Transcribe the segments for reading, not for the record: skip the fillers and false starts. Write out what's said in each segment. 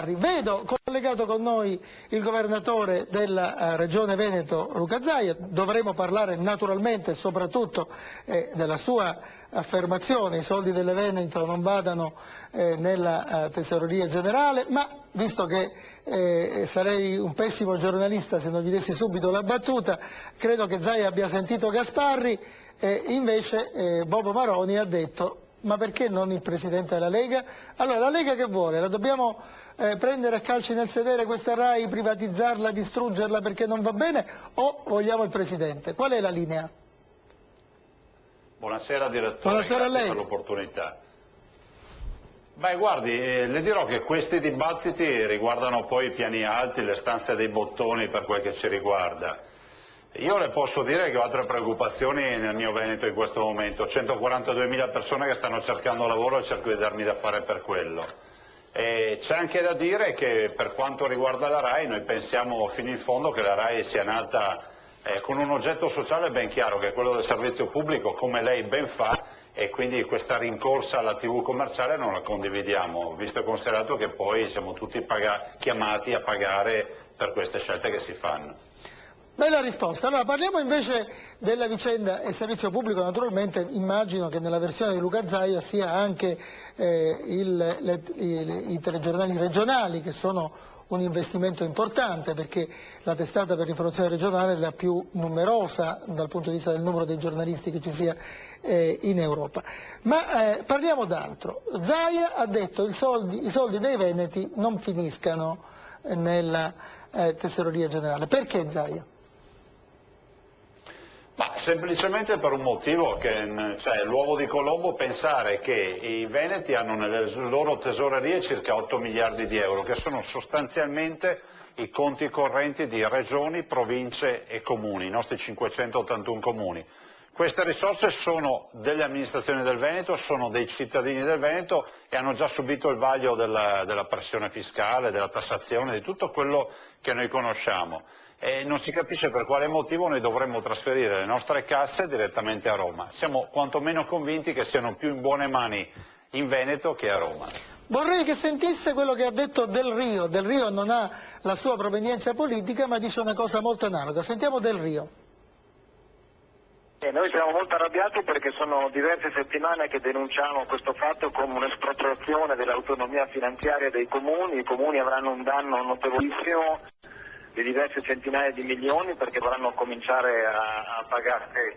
Vedo collegato con noi il governatore della Regione Veneto Luca Zaia. Dovremo parlare naturalmente e soprattutto della sua affermazione: i soldi delle Veneto non vadano nella tesoreria generale, ma visto che sarei un pessimo giornalista se non gli dessi subito la battuta, credo che Zaia abbia sentito Gasparri, invece Bobo Maroni ha detto: ma perché non il Presidente della Lega? Allora, la Lega che vuole? La dobbiamo prendere a calci nel sedere questa RAI, privatizzarla, distruggerla perché non va bene, o vogliamo il Presidente? Qual è la linea? Buonasera direttore, buonasera a lei. Grazie per l'opportunità. Beh, guardi, le dirò che questi dibattiti riguardano poi i piani alti, le stanze dei bottoni per quel che ci riguarda. Io le posso dire che ho altre preoccupazioni nel mio Veneto in questo momento, 142.000 persone che stanno cercando lavoro e cerco di darmi da fare per quello. E c'è anche da dire che per quanto riguarda la RAI noi pensiamo fino in fondo che la RAI sia nata con un oggetto sociale ben chiaro, che è quello del servizio pubblico, come lei ben fa, e quindi questa rincorsa alla TV commerciale non la condividiamo, visto e considerato che poi siamo tutti chiamati a pagare per queste scelte che si fanno. Bella risposta. Allora parliamo invece della vicenda e servizio pubblico. Naturalmente immagino che nella versione di Luca Zaia sia anche i telegiornali regionali, che sono un investimento importante, perché la testata per l'informazione regionale è la più numerosa dal punto di vista del numero dei giornalisti che ci sia in Europa. Ma parliamo d'altro. Zaia ha detto che i soldi dei veneti non finiscano nella tesoreria generale. Perché Zaia? Ma semplicemente per un motivo, che cioè, l'uovo di Colombo, pensare che i veneti hanno nelle loro tesorerie circa 8 miliardi di euro, che sono sostanzialmente i conti correnti di regioni, province e comuni, i nostri 581 comuni. Queste risorse sono delle amministrazioni del Veneto, sono dei cittadini del Veneto e hanno già subito il vaglio della pressione fiscale, della tassazione, di tutto quello che noi conosciamo. E non si capisce per quale motivo noi dovremmo trasferire le nostre casse direttamente a Roma. Siamo quantomeno convinti che siano più in buone mani in Veneto che a Roma. Vorrei che sentisse quello che ha detto Del Rio. Del Rio non ha la sua provenienza politica, ma dice una cosa molto analoga. Sentiamo Del Rio. Noi siamo molto arrabbiati perché sono diverse settimane che denunciamo questo fatto come un'espropriazione dell'autonomia finanziaria dei comuni. I comuni avranno un danno notevolissimo di diverse centinaia di milioni, perché dovranno cominciare a pagare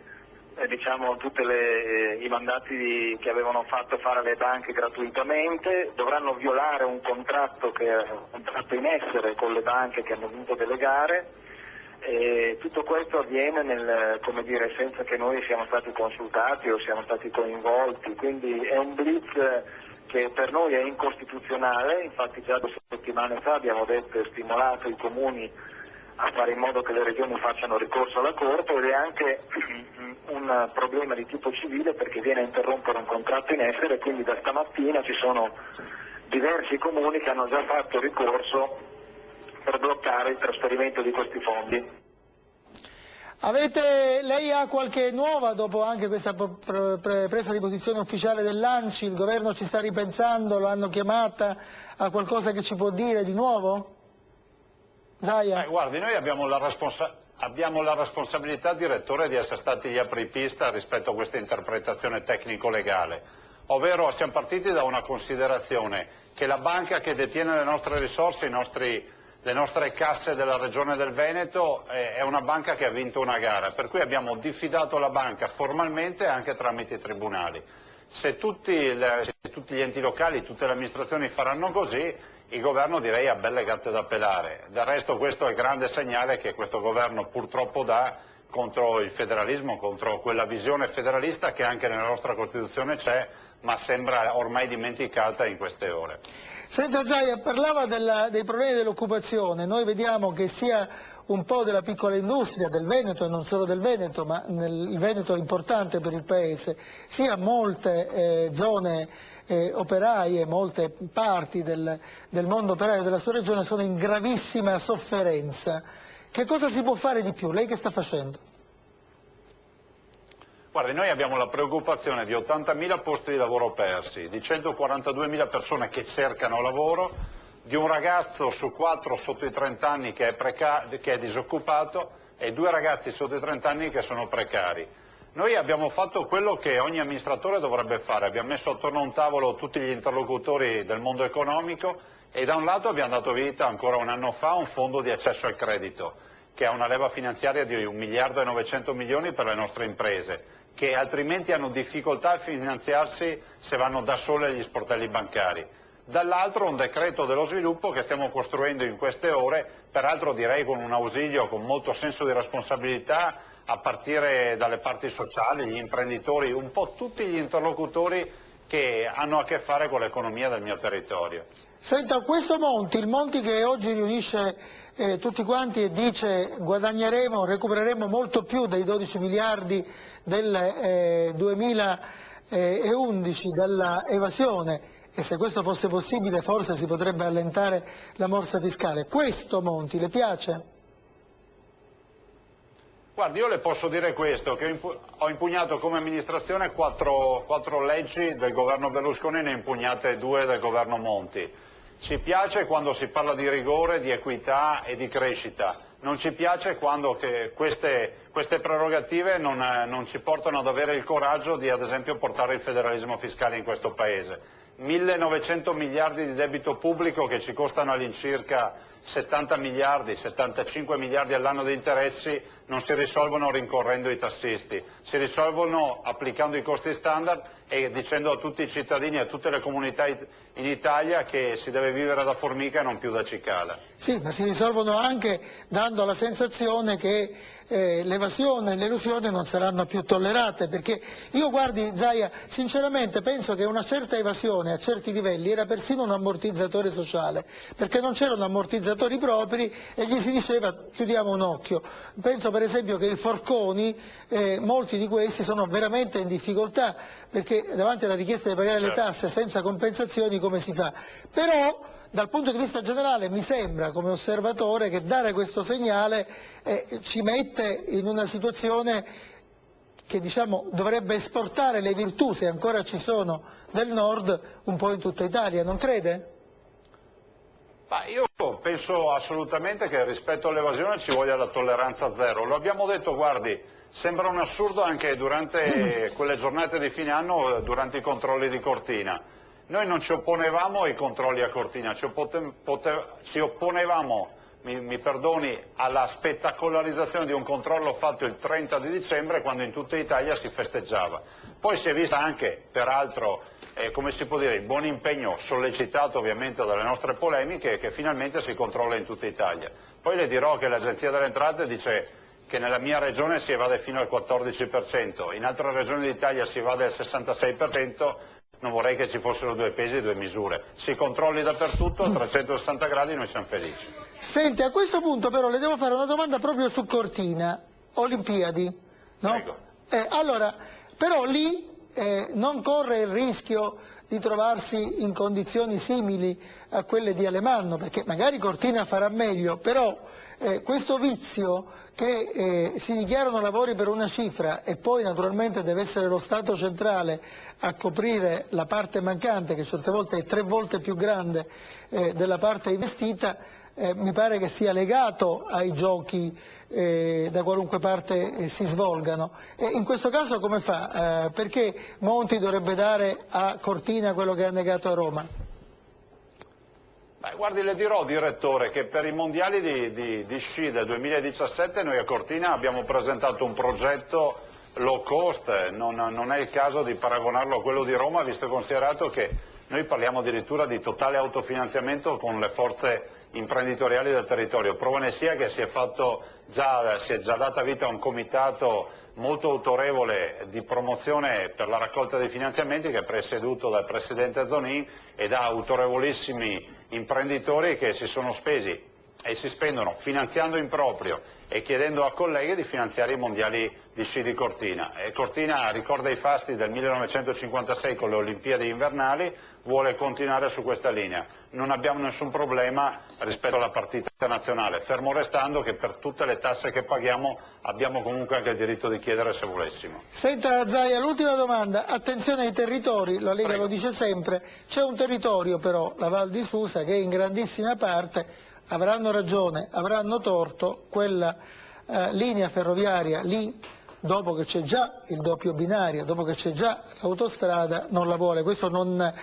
diciamo, tutti i mandati che avevano fatto fare alle banche gratuitamente, dovranno violare un contratto che è un contratto in essere con le banche che hanno vinto delle gare, e tutto questo avviene come dire, senza che noi siamo stati consultati o siamo stati coinvolti, quindi è un blitz che per noi è incostituzionale. Infatti già 2 settimane fa abbiamo detto e stimolato i comuni a fare in modo che le regioni facciano ricorso alla Corte, ed è anche un problema di tipo civile perché viene a interrompere un contratto in essere, quindi da stamattina ci sono diversi comuni che hanno già fatto ricorso per bloccare il trasferimento di questi fondi. Lei ha qualche nuova dopo anche questa presa di posizione ufficiale dell'ANCI? Il governo ci sta ripensando, lo hanno chiamata, ha qualcosa che ci può dire di nuovo? Zaia? Guardi, noi abbiamo la responsabilità, direttore, di essere stati gli apripista rispetto a questa interpretazione tecnico-legale, ovvero siamo partiti da una considerazione che la banca che detiene le nostre risorse, le nostre casse della Regione del Veneto è una banca che ha vinto una gara, per cui abbiamo diffidato la banca formalmente anche tramite i tribunali. Se tutti gli enti locali, tutte le amministrazioni faranno così, il governo direi ha belle gatte da pelare. Del resto questo è il grande segnale che questo governo purtroppo dà contro il federalismo, contro quella visione federalista che anche nella nostra Costituzione c'è, ma sembra ormai dimenticata in queste ore. Senta Zaia, parlava dei problemi dell'occupazione. Noi vediamo che sia un po' della piccola industria del Veneto, e non solo del Veneto, ma il Veneto è importante per il Paese, sia molte zone operaie, molte parti del mondo operaio della sua regione sono in gravissima sofferenza. Che cosa si può fare di più? Lei che sta facendo? Guardi, noi abbiamo la preoccupazione di 80.000 posti di lavoro persi, di 142.000 persone che cercano lavoro, di un ragazzo su 4 sotto i 30 anni che è disoccupato e 2 ragazzi sotto i 30 anni che sono precari. Noi abbiamo fatto quello che ogni amministratore dovrebbe fare, abbiamo messo attorno a un tavolo tutti gli interlocutori del mondo economico e da un lato abbiamo dato vita ancora un anno fa a un fondo di accesso al credito che ha una leva finanziaria di 1 miliardo e 900 milioni per le nostre imprese, che altrimenti hanno difficoltà a finanziarsi se vanno da sole agli sportelli bancari. Dall'altro un decreto dello sviluppo che stiamo costruendo in queste ore, peraltro direi con un ausilio, con molto senso di responsabilità, a partire dalle parti sociali, gli imprenditori, un po' tutti gli interlocutori che hanno a che fare con l'economia del mio territorio. Senta, questo Monti, il Monti che oggi riunisce tutti quanti e dice guadagneremo, recupereremo molto più dei 12 miliardi del 2011 dalla evasione, e se questo fosse possibile forse si potrebbe allentare la morsa fiscale. Questo Monti le piace? Guardi, io le posso dire questo, che ho impugnato come amministrazione 4 leggi del governo Berlusconi, ne ho impugnate 2 del governo Monti. Ci piace quando si parla di rigore, di equità e di crescita, non ci piace quando queste prerogative non ci portano ad avere il coraggio di, ad esempio, portare il federalismo fiscale in questo Paese. 1900 miliardi di debito pubblico che ci costano all'incirca 70 miliardi, 75 miliardi all'anno di interessi non si risolvono rincorrendo i tassisti, si risolvono applicando i costi standard e dicendo a tutti i cittadini e a tutte le comunità in Italia che si deve vivere da formica e non più da cicala. Sì, ma si risolvono anche dando la sensazione che l'evasione e l'elusione non saranno più tollerate, perché io, guardi Zaia, sinceramente penso che una certa evasione a certi livelli era persino un ammortizzatore sociale, perché non c'erano ammortizzatori propri e gli si diceva chiudiamo un occhio. Penso per esempio che i forconi, molti di questi sono veramente in difficoltà, perché davanti alla richiesta di pagare le tasse senza compensazioni come si fa? Però dal punto di vista generale mi sembra, come osservatore, che dare questo segnale ci mette in una situazione che, diciamo, dovrebbe esportare le virtù, se ancora ci sono, del Nord un po' in tutta Italia, non crede? Ma io penso assolutamente che rispetto all'evasione ci voglia la tolleranza zero. Lo abbiamo detto, guardi, sembra un assurdo anche durante quelle giornate di fine anno, durante i controlli di Cortina. Noi non ci opponevamo ai controlli a Cortina, ci opponevamo, mi perdoni, alla spettacolarizzazione di un controllo fatto il 30 di dicembre quando in tutta Italia si festeggiava. Poi si è vista anche, peraltro, come si può dire, il buon impegno sollecitato ovviamente dalle nostre polemiche che finalmente si controlla in tutta Italia. Poi le dirò che l'Agenzia delle Entrate dice che nella mia regione si evade fino al 14%, in altre regioni d'Italia si evade al 66%, non vorrei che ci fossero 2 pesi e 2 misure. Si controlli dappertutto a 360 gradi, noi siamo felici. Senti, a questo punto però le devo fare una domanda proprio su Cortina, Olimpiadi, no? Prego. Allora, però lì non corre il rischio di trovarsi in condizioni simili a quelle di Alemanno, perché magari Cortina farà meglio, però questo vizio che si dichiarano lavori per una cifra e poi naturalmente deve essere lo Stato centrale a coprire la parte mancante, che certe volte è 3 volte più grande della parte investita, mi pare che sia legato ai giochi da qualunque parte si svolgano. E in questo caso come fa? Perché Monti dovrebbe dare a Cortina quello che ha negato a Roma? Guardi, le dirò, direttore, che per i mondiali di sci del 2017 noi a Cortina abbiamo presentato un progetto low cost, non è il caso di paragonarlo a quello di Roma, visto e considerato che noi parliamo addirittura di totale autofinanziamento con le forze imprenditoriali del territorio. Prova ne sia che si è già data vita a un comitato molto autorevole di promozione per la raccolta dei finanziamenti che è presieduto dal Presidente Zonin e da autorevolissimi imprenditori che si sono spesi e si spendono finanziando in proprio e chiedendo a colleghi di finanziare i mondiali sci di Cortina. E Cortina ricorda i fasti del 1956 con le Olimpiadi invernali, vuole continuare su questa linea. Non abbiamo nessun problema rispetto alla partita nazionale, fermo restando che per tutte le tasse che paghiamo abbiamo comunque anche il diritto di chiedere se volessimo. Senta Zaia, l'ultima domanda, attenzione ai territori, la Lega Prego. lo dice sempre, c'è un territorio però, la Val di Susa, che in grandissima parte, avranno ragione, avranno torto, quella linea ferroviaria lì, dopo che c'è già il doppio binario, dopo che c'è già l'autostrada, non la vuole. Questo non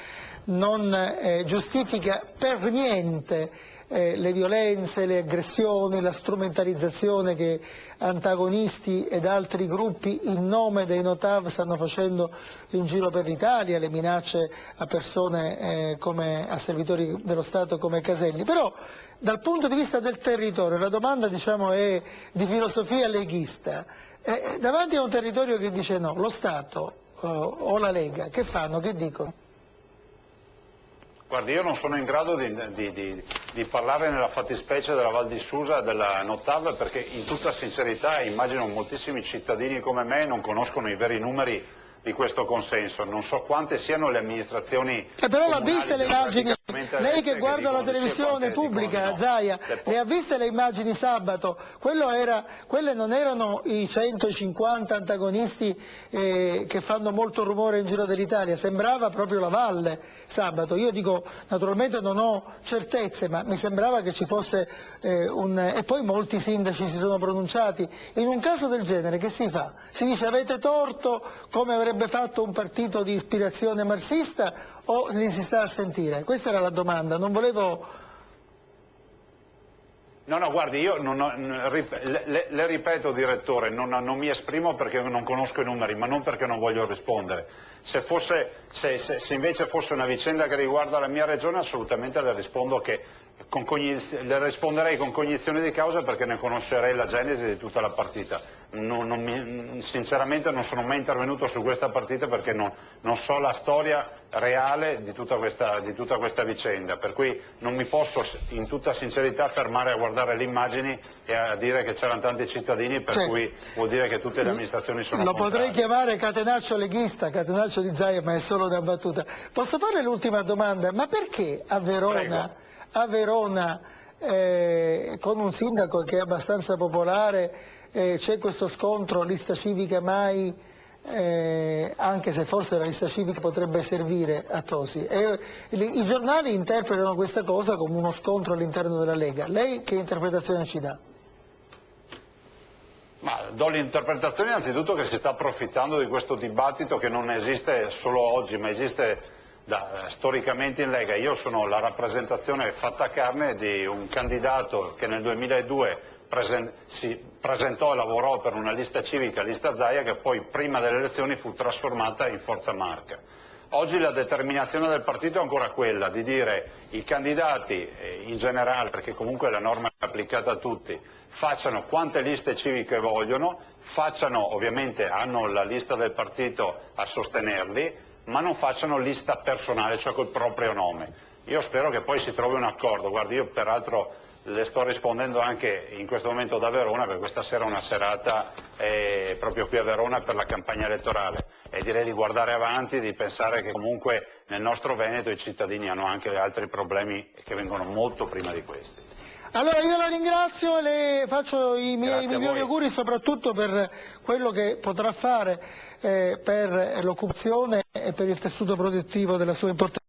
giustifica per niente le violenze, le aggressioni, la strumentalizzazione che antagonisti ed altri gruppi in nome dei Notav stanno facendo in giro per l'Italia, le minacce a persone a servitori dello Stato come Caselli. Però dal punto di vista del territorio la domanda, diciamo, è di filosofia leghista. Davanti a un territorio che dice no, lo Stato o la Lega, che fanno, che dicono? Guardi, io non sono in grado di parlare nella fattispecie della Val di Susa, della Notav, perché in tutta sincerità immagino moltissimi cittadini come me non conoscono i veri numeri di questo consenso, non so quante siano le amministrazioni però l'ha viste le immagini, lei che guarda la dicono televisione pubblica, no. Zaia, le ha viste le immagini sabato? Quelle non erano i 150 antagonisti che fanno molto rumore in giro dell'Italia, sembrava proprio la valle sabato. Io dico, naturalmente non ho certezze, ma mi sembrava che ci fosse e poi molti sindaci si sono pronunciati. In un caso del genere che si fa? Si dice avete torto, come avrebbe fatto un partito di ispirazione marxista, o li si sta a sentire? Questa era la domanda, non volevo... No, guardi, io le ripeto, direttore, non mi esprimo perché non conosco i numeri, ma non perché non voglio rispondere. Se invece fosse una vicenda che riguarda la mia regione, assolutamente le risponderei con cognizione di causa, perché ne conoscerei la genesi di tutta la partita. Sinceramente non sono mai intervenuto su questa partita perché non so la storia reale di tutta questa vicenda, per cui non mi posso in tutta sincerità fermare a guardare le immagini e a dire che c'erano tanti cittadini, per cui vuol dire che tutte le amministrazioni sono Lo contrarie. potrei chiamare catenaccio leghista, catenaccio di Zaia, ma è solo una battuta. Posso fare l'ultima domanda? Ma perché a Verona, con un sindaco che è abbastanza popolare, c'è questo scontro lista civica mai, anche se forse la lista civica potrebbe servire a Tosi? I giornali interpretano questa cosa come uno scontro all'interno della Lega. Lei che interpretazione ci dà? Ma do l'interpretazione innanzitutto che si sta approfittando di questo dibattito che non esiste solo oggi, ma esiste storicamente in Lega. Io sono la rappresentazione fatta carne di un candidato che nel 2002 si presentò e lavorò per una lista civica, lista Zaia, che poi prima delle elezioni fu trasformata in Forza Marca. Oggi la determinazione del partito è ancora quella di dire i candidati in generale, perché comunque la norma è applicata a tutti, facciano quante liste civiche vogliono, ovviamente hanno la lista del partito a sostenerli, ma non facciano lista personale, cioè col proprio nome. Io spero che poi si trovi un accordo. Guardi, io peraltro le sto rispondendo anche in questo momento da Verona, perché questa sera è una serata proprio qui a Verona per la campagna elettorale, e direi di guardare avanti, di pensare che comunque nel nostro Veneto i cittadini hanno anche altri problemi che vengono molto prima di questi. Allora io la ringrazio e le faccio i miei migliori auguri, soprattutto per quello che potrà fare per l'occupazione e per il tessuto produttivo della sua importanza.